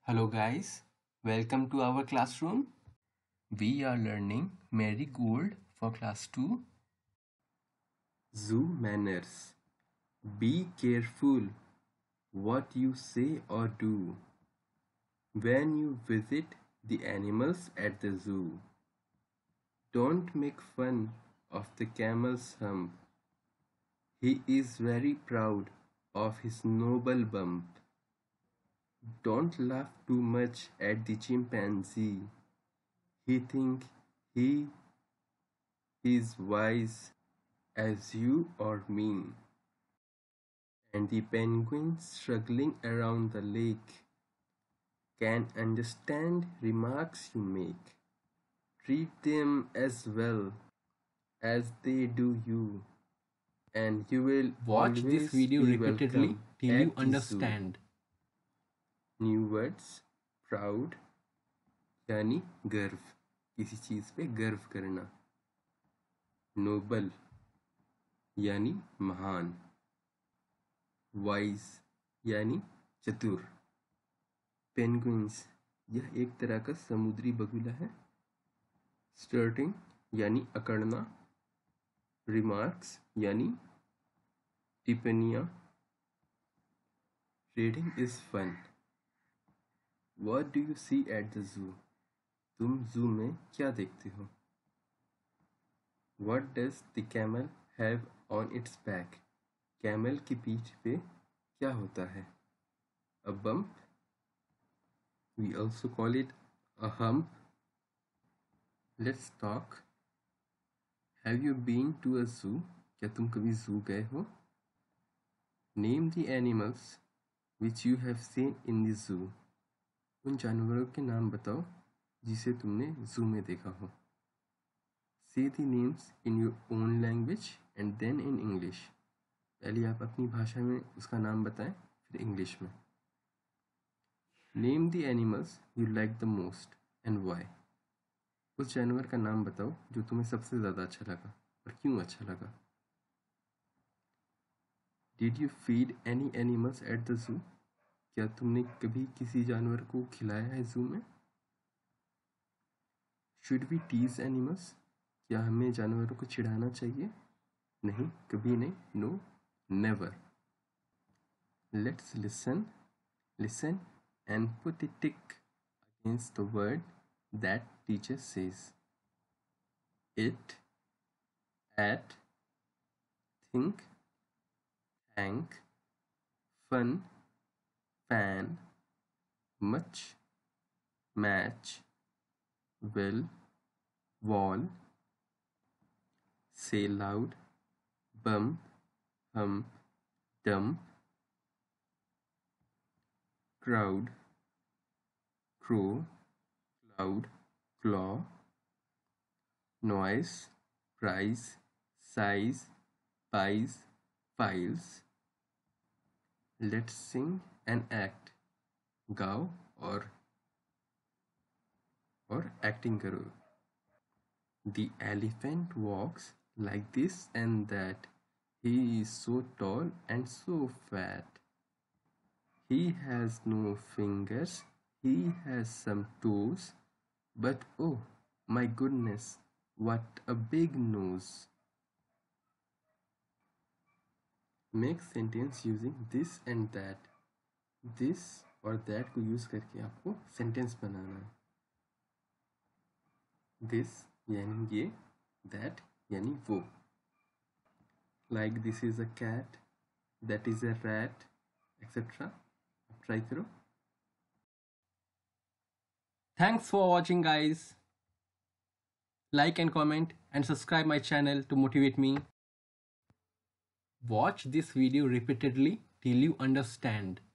Hello guys, welcome to our classroom. We are learning Marigold for class 2. Zoo manners. Be careful what you say or do when you visit the animals at the zoo. Don't make fun of the camel's hump. He is very proud of his noble bump. Don't laugh too much at the chimpanzee. He thinks he is wise as you or me. And the penguins struggling around the lake can understand remarks you make. Treat them as well as they do you, and you will Watch this always video be repeatedly welcome till you at the zoo. understand. New words proud यानी गर्व, किसी चीज पे गर्व करना। Nobel यानी महान। Wise यानी चतुर। पेंगुइन्स यह एक तरह का समुद्री बगुला है। स्टर्टिंग यानी अकड़ना। रिमार्क्स यानी टिप्पणियाँ। Reading is fun. What do you see at the zoo? तुम जू में क्या देखते हो? What does the camel have on its back? Camel की पीठ पे क्या होता है? A bump. We also call it a hump. Let's talk. Have you been to a zoo? क्या तुम कभी जू गए हो? Name the animals which you have seen in the zoo. उन जानवरों के नाम बताओ जिसे तुमने जू में देखा हो। Say the names in your own language and then in English. पहले आप अपनी भाषा में उसका नाम बताएं, फिर इंग्लिश में। Name the animals you like the most and why. उस जानवर का नाम बताओ जो तुम्हें सबसे ज़्यादा अच्छा लगा और क्यों अच्छा लगा। Did you feed any animals at the zoo? क्या तुमने कभी किसी जानवर को खिलाया है जू में? Should we tease animals? क्या हमें जानवरों को चिढ़ाना चाहिए? नहीं, कभी नहीं, no, never. Let's listen and put a tick against the word that teacher says. It, at, think, thank, fun, fan, much, match, will, wall, say loud, bump, hump, dump, crowd, crow, cloud, claw, noise, price, size, pies, files. Let's sing and act. गाओ और acting करो। The elephant walks like this and that. He is so tall and so fat. He has no fingers. He has some toes. But oh my goodness, what a big nose. Make sentence using this and that. This और that को use करके आपको sentence बनाना है। This यानी ये, that यानी वो। Like this is a cat, that is a rat, etc. Try करो। Thanks for watching, guys. Like and comment and subscribe my channel to motivate me. Watch this video repeatedly till you understand.